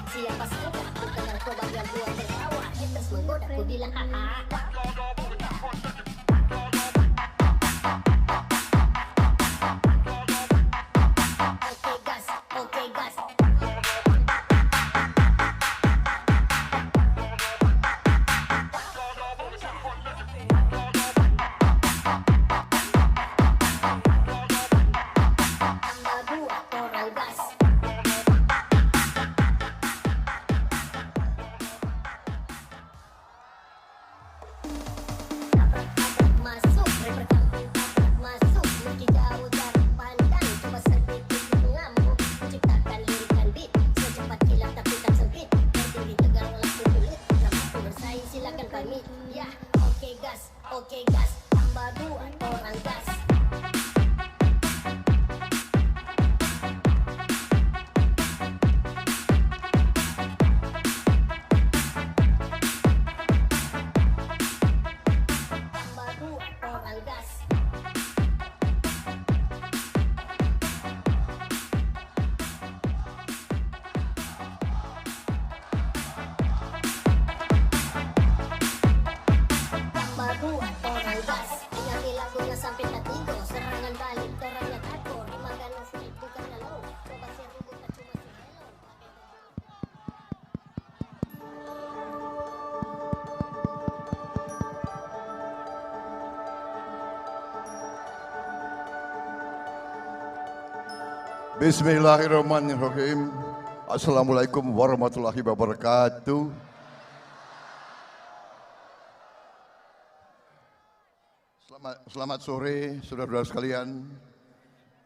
Siapa sangka bukan narkoba yang buat tertawa. Haters menggoda ku bilang haha. Oke gas, oke gas. Tambah dua orang gas. Masuk, masuk, meski jauh jarak pandang, coba sedikit mengamuk, menciptakan lirikan beat, secepat kilat tapi tak sempit, berdiri tegang laku kulit, mampu bersaing silakan pamit, ya, oke gas, tambah dua orang gas. Tambah dua orang gas. Tambah dua orang gas. Ingat lagunya sampai tak tidur. Serangan balik orangnya takut. Dimakan sulit bukan galau. Coba seru bukan cuma si hello. Bismillahirrahmanirrahim. Assalamualaikum warahmatullahi wabarakatuh. Selamat sore saudara-saudara sekalian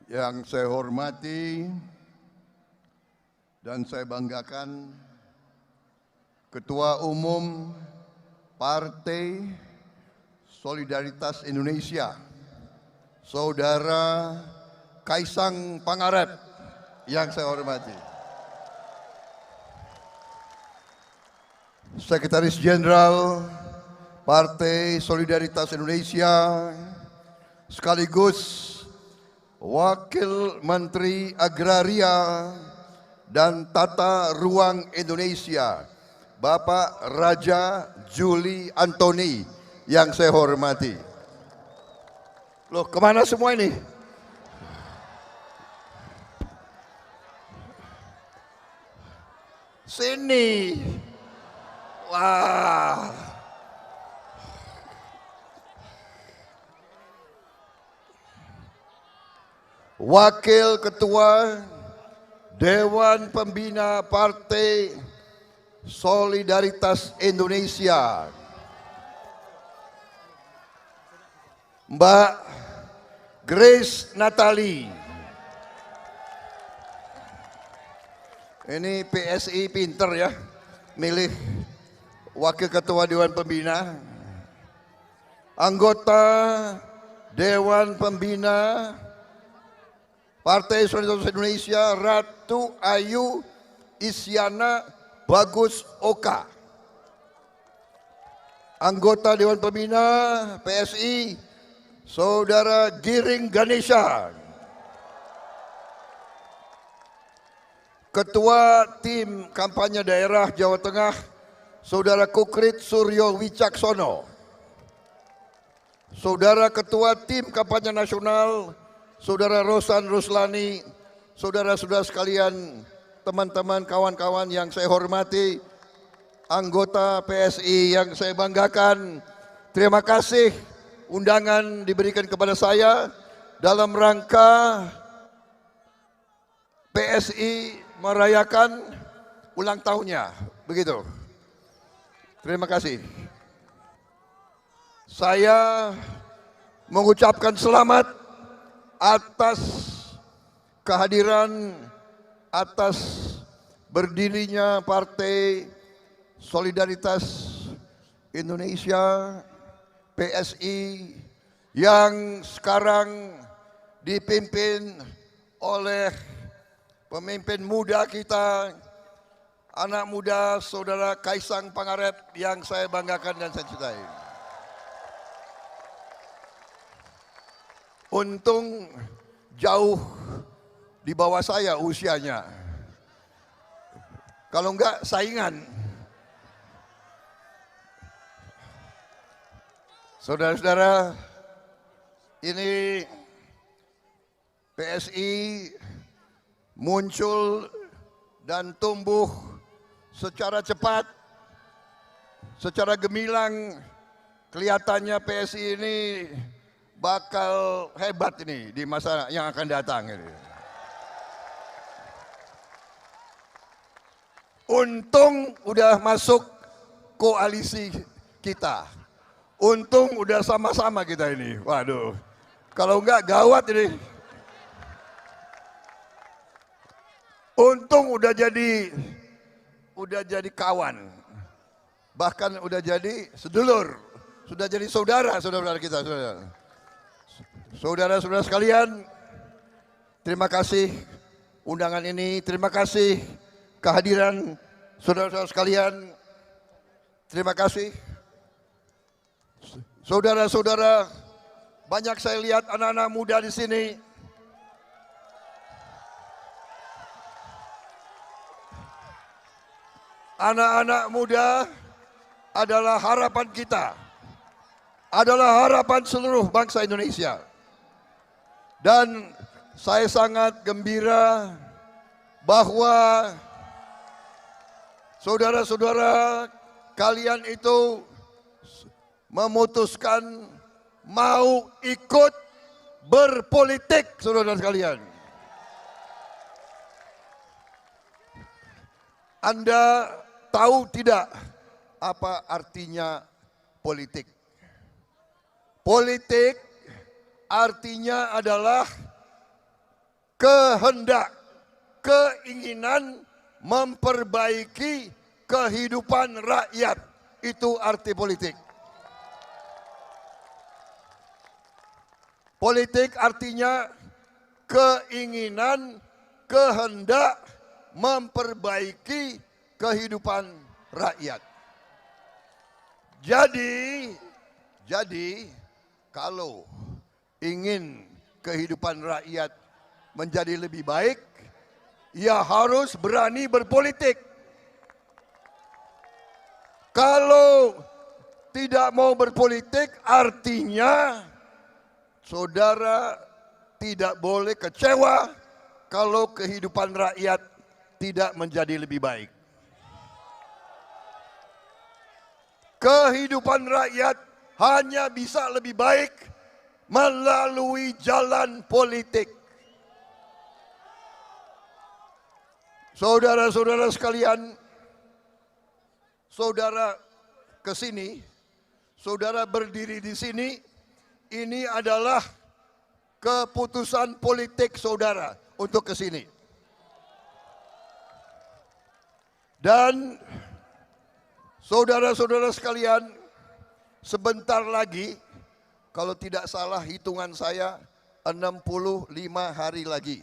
yang saya hormati dan saya banggakan Ketua Umum Partai Solidaritas Indonesia, Saudara Kaisang Pangarep yang saya hormati. Sekretaris Jenderal Partai Solidaritas Indonesia sekaligus Wakil Menteri Agraria dan Tata Ruang Indonesia, Bapak Raja Juli Antoni yang saya hormati. Loh, kemana semua ini? Sini. Wah. Wakil Ketua Dewan Pembina Partai Solidaritas Indonesia, Mbak Grace Natali. Ini PSI pinter ya, milih Wakil Ketua Dewan Pembina. Anggota Dewan Pembina Partai Solidaritas Indonesia, Ratu Ayu Isyana Bagus Oka. Anggota Dewan Pembina PSI, Saudara Giring Ganesha. Ketua Tim Kampanye Daerah Jawa Tengah, Saudara Kukrit Suryo Wicaksono. Saudara Ketua Tim Kampanye Nasional, Saudara Rosan Ruslani, saudara-saudara sekalian, teman-teman, kawan-kawan yang saya hormati, anggota PSI yang saya banggakan, terima kasih undangan diberikan kepada saya dalam rangka PSI merayakan ulang tahunnya, begitu. Terima kasih. Saya mengucapkan selamat atas kehadiran, atas berdirinya Partai Solidaritas Indonesia PSI yang sekarang dipimpin oleh pemimpin muda kita, anak muda Saudara Kaisang Pangarep yang saya banggakan dan saya cintai. Untung jauh di bawah saya usianya. Kalau enggak saingan. Saudara-saudara, ini PSI muncul dan tumbuh secara cepat, secara gemilang. Kelihatannya PSI ini bakal hebat ini di masa yang akan datang ini. Untung udah masuk koalisi kita. Untung udah sama-sama kita ini. Waduh. Kalau enggak gawat ini. Untung udah jadi kawan. Bahkan udah jadi sedulur. Sudah jadi saudara kita. Saudara-saudara sekalian, terima kasih undangan ini. Terima kasih kehadiran saudara-saudara sekalian. Terima kasih. Saudara-saudara, banyak saya lihat anak-anak muda di sini. Anak-anak muda adalah harapan kita. Adalah harapan seluruh bangsa Indonesia. Dan saya sangat gembira bahwa saudara-saudara kalian itu memutuskan mau ikut berpolitik, saudara sekalian. Anda tahu tidak apa artinya politik? Politik artinya adalah kehendak, keinginan memperbaiki kehidupan rakyat. Itu arti politik. Politik artinya keinginan, kehendak memperbaiki kehidupan rakyat. Jadi kalau ingin kehidupan rakyat menjadi lebih baik, ya harus berani berpolitik. Kalau tidak mau berpolitik, artinya saudara tidak boleh kecewa kalau kehidupan rakyat tidak menjadi lebih baik. Kehidupan rakyat hanya bisa lebih baik melalui jalan politik. Saudara-saudara sekalian, saudara kesini, saudara berdiri di sini, ini adalah keputusan politik saudara untuk kesini. Dan saudara-saudara sekalian, sebentar lagi, kalau tidak salah hitungan saya, 65 hari lagi.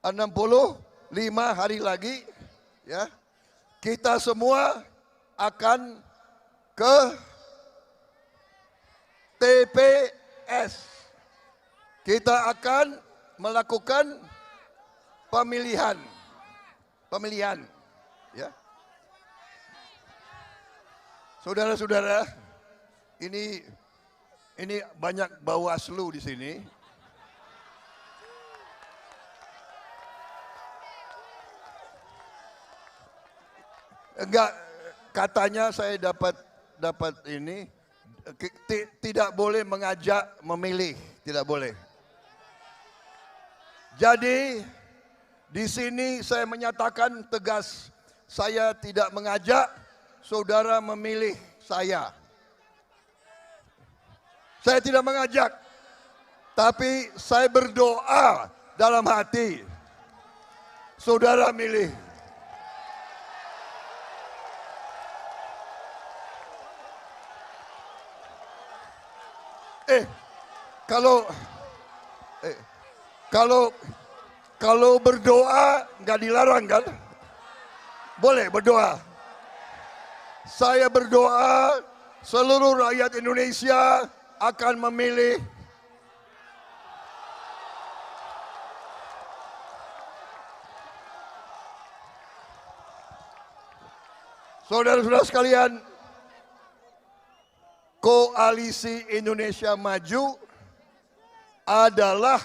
65 hari lagi, ya, kita semua akan ke TPS. Kita akan melakukan pemilihan, ya. Saudara-saudara, ini banyak Bawaslu di sini. Enggak, katanya saya dapat ini tidak boleh mengajak memilih, tidak boleh. Jadi di sini saya menyatakan tegas, saya tidak mengajak saudara memilih saya. Saya tidak mengajak, tapi saya berdoa dalam hati. Saudara milih. Kalau berdoa nggak dilarang kan? Boleh berdoa. Saya berdoa seluruh rakyat Indonesia akan memilih Saudara-saudara sekalian, Koalisi Indonesia Maju adalah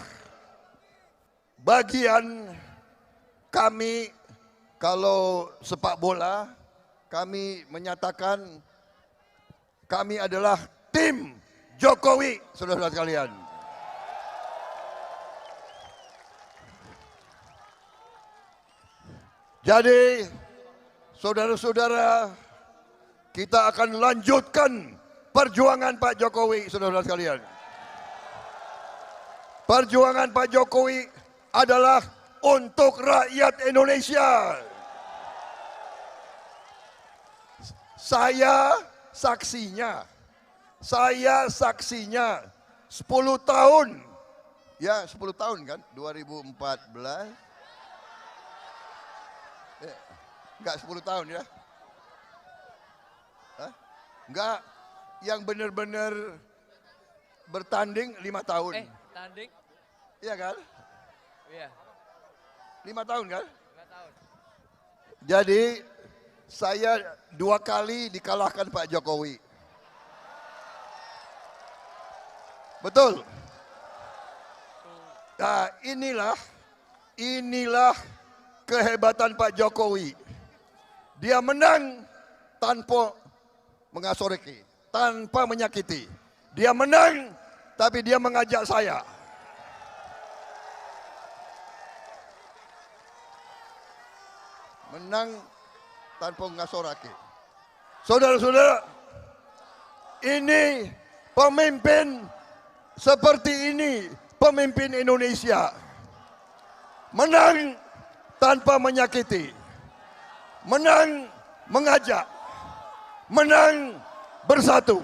bagian kami. Kalau sepak bola, kami menyatakan kami adalah tim Jokowi, saudara-saudara sekalian. Jadi, saudara-saudara, kita akan lanjutkan perjuangan Pak Jokowi, saudara-saudara sekalian. Perjuangan Pak Jokowi adalah untuk rakyat Indonesia. Saya saksinya 10 tahun. Ya, 10 tahun kan, 2014. Enggak 10 tahun ya. Hah? Enggak, yang benar-benar bertanding 5 tahun. Tanding? Iya kan? Iya. 5 tahun kan? 5 tahun. Jadi saya 2 kali dikalahkan Pak Jokowi. Betul. Nah, inilah kehebatan Pak Jokowi. Dia menang tanpa mengasoreki, tanpa menyakiti. Dia menang, tapi dia mengajak saya. Menang tanpa mengasoreki. Saudara-saudara, ini pemimpin seperti ini, pemimpin Indonesia. Menang tanpa menyakiti. Menang mengajak. Menang bersatu.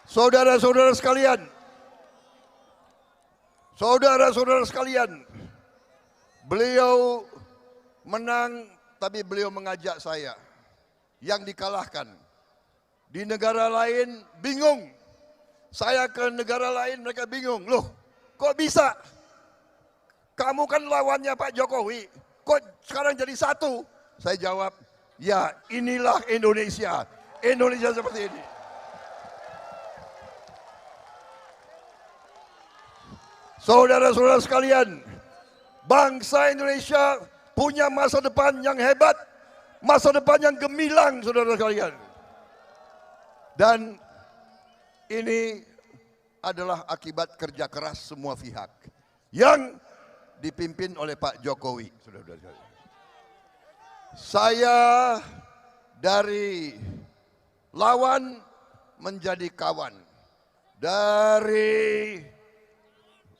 Saudara-saudara sekalian, beliau menang tapi beliau mengajak saya yang dikalahkan. Di negara lain bingung. Saya ke negara lain mereka bingung. Loh, kok bisa? Kamu kan lawannya Pak Jokowi. Kok sekarang jadi satu? Saya jawab, ya inilah Indonesia. Indonesia seperti ini. Saudara-saudara sekalian, bangsa Indonesia punya masa depan yang hebat, masa depan yang gemilang, saudara sekalian. Dan ini adalah akibat kerja keras semua pihak yang dipimpin oleh Pak Jokowi, saudara sekalian. Saya dari lawan menjadi kawan, dari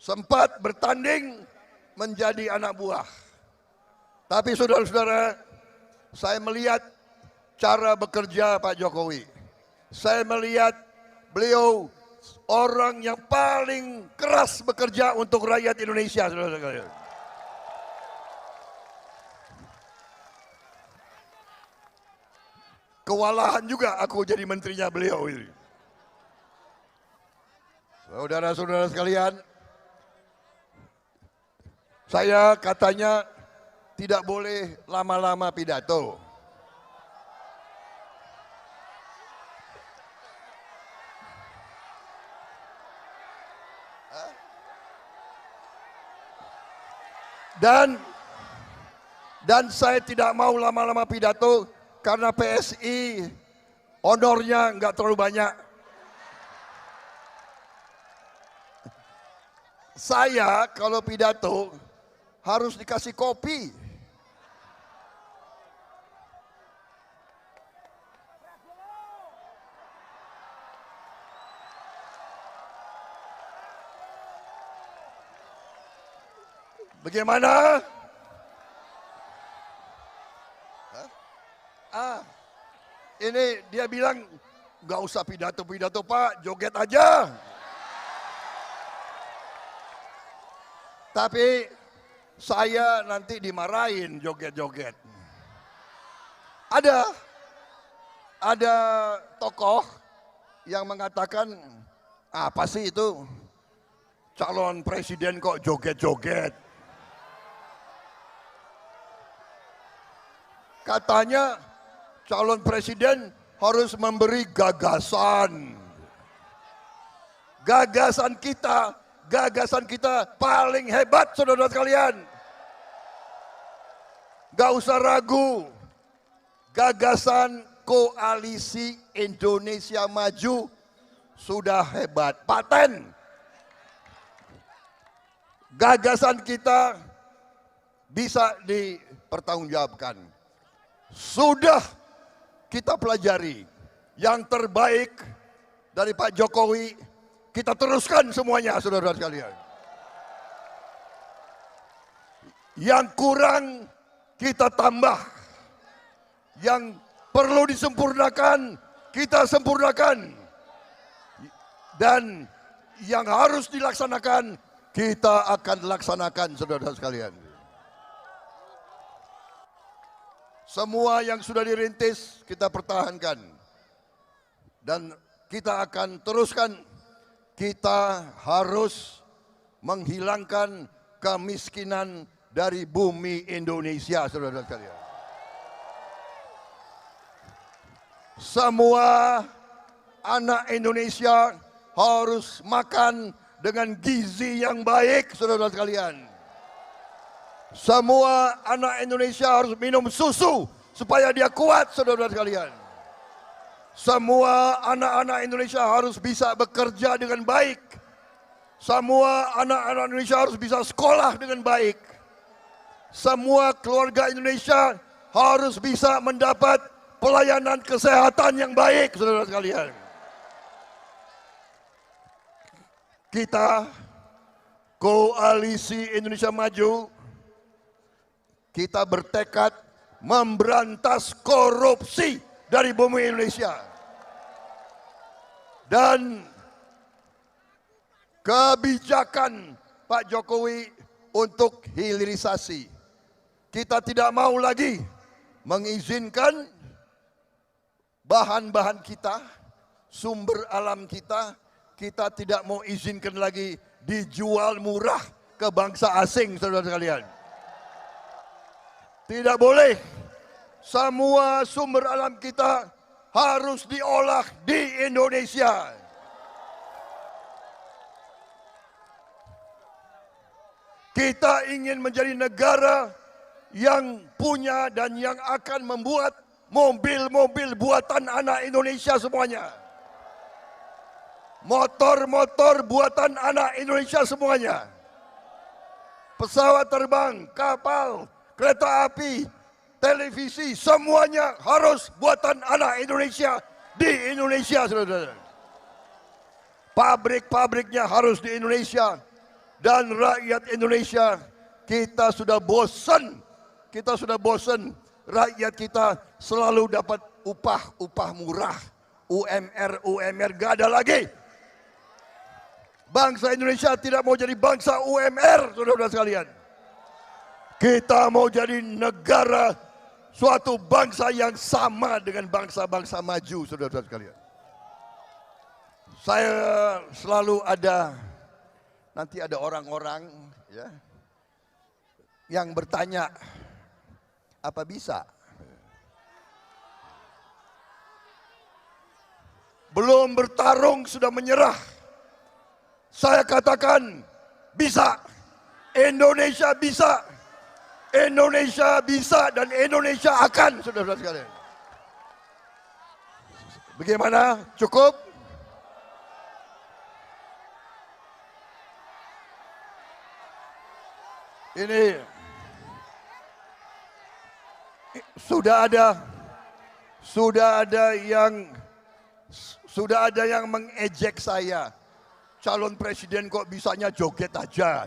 sempat bertanding menjadi anak buah. Tapi saudara-saudara, saya melihat cara bekerja Pak Jokowi. Saya melihat beliau orang yang paling keras bekerja untuk rakyat Indonesia, saudara-saudara. Kewalahan juga aku jadi menterinya beliau ini. Saudara-saudara sekalian, saya katanya tidak boleh lama-lama pidato. Dan saya tidak mau lama-lama pidato karena PSI honornya nggak terlalu banyak. Saya kalau pidato harus dikasih kopi. Bagaimana? Ini dia bilang nggak usah pidato-pidato Pak, joget aja. Tapi saya nanti dimarahin joget-joget. Ada tokoh yang mengatakan Apa sih itu? Calon presiden kok joget-joget? Katanya calon presiden harus memberi gagasan. Gagasan kita paling hebat, saudara sekalian. Gak usah ragu, gagasan Koalisi Indonesia Maju sudah hebat, paten. Gagasan kita bisa dipertanggungjawabkan. Sudah kita pelajari yang terbaik dari Pak Jokowi, kita teruskan semuanya, saudara sekalian. Yang kurang kita tambah, yang perlu disempurnakan kita sempurnakan, dan yang harus dilaksanakan kita akan laksanakan, saudara sekalian. Semua yang sudah dirintis kita pertahankan dan kita akan teruskan. Kita harus menghilangkan kemiskinan dari bumi Indonesia, saudara sekalian. Semua anak Indonesia harus makan dengan gizi yang baik, saudara sekalian. Semua anak Indonesia harus minum susu supaya dia kuat, saudara sekalian. Semua anak-anak Indonesia harus bisa bekerja dengan baik. Semua anak-anak Indonesia harus bisa sekolah dengan baik. Semua keluarga Indonesia harus bisa mendapat pelayanan kesehatan yang baik, saudara sekalian. Kita, Koalisi Indonesia Maju, kita bertekad memberantas korupsi dari bumi Indonesia. Dan kebijakan Pak Jokowi untuk hilirisasi. Kita tidak mau lagi mengizinkan bahan-bahan kita, sumber alam kita tidak mau izinkan lagi dijual murah ke bangsa asing, saudara sekalian. Tidak boleh. Semua sumber alam kita harus diolah di Indonesia. Kita ingin menjadi negara yang punya dan yang akan membuat mobil-mobil buatan anak Indonesia semuanya. Motor-motor buatan anak Indonesia semuanya. Pesawat terbang, kapal, kereta api, televisi, semuanya harus buatan anak Indonesia di Indonesia, saudara. Pabrik-pabriknya harus di Indonesia. Dan rakyat Indonesia, kita sudah bosan. Rakyat kita selalu dapat upah murah. UMR gak ada lagi. Bangsa Indonesia tidak mau jadi bangsa UMR, saudara sekalian. Kita mau jadi negara, suatu bangsa yang sama dengan bangsa-bangsa maju, saudara sekalian. Saya selalu nanti ada orang-orang ya, yang bertanya, apa bisa? Belum bertarung sudah menyerah. Saya katakan bisa. Indonesia bisa. Indonesia bisa dan Indonesia akan, saudara sekalian. Bagaimana? Cukup? Ini sudah ada yang mengejek saya. Calon presiden kok bisanya joget aja.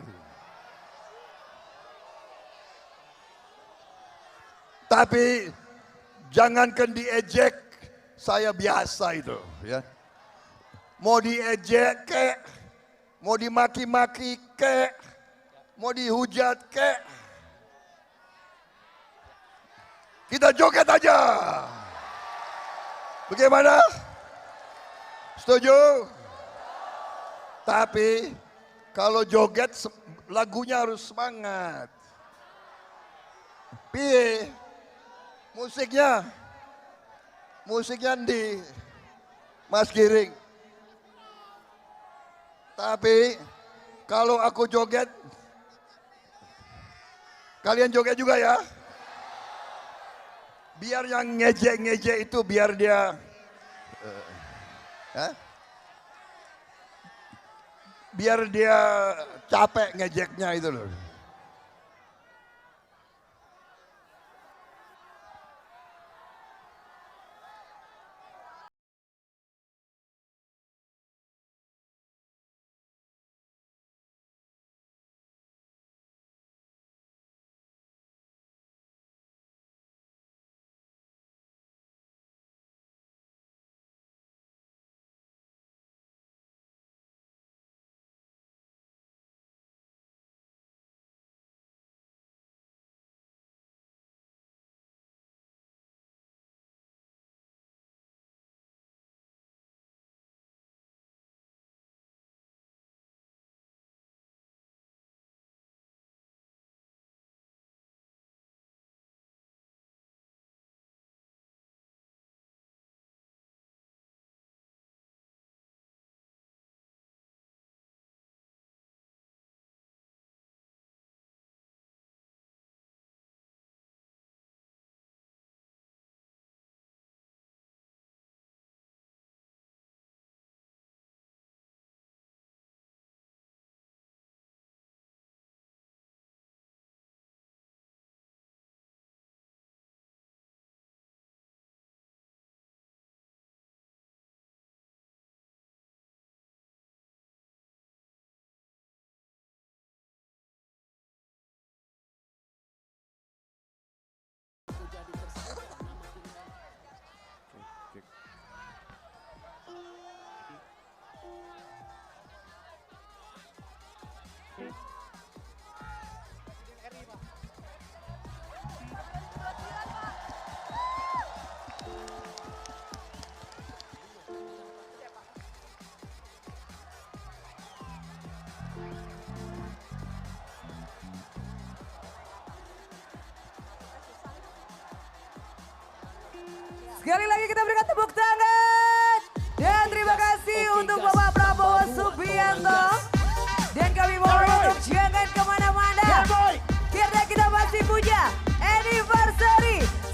Tapi jangankan diejek, saya biasa itu, ya. Mau diejek kek, mau dimaki-maki kek, mau dihujat kek, kita joget aja. Bagaimana? Setuju? Tapi kalau joget lagunya harus semangat. Piye? Musiknya di Mas Giring. Tapi kalau aku joget, kalian joget juga ya. Biar yang ngejek-ngejek itu biar dia biar dia capek ngejeknya itu loh. Sekali lagi kita berikan tepuk tangan.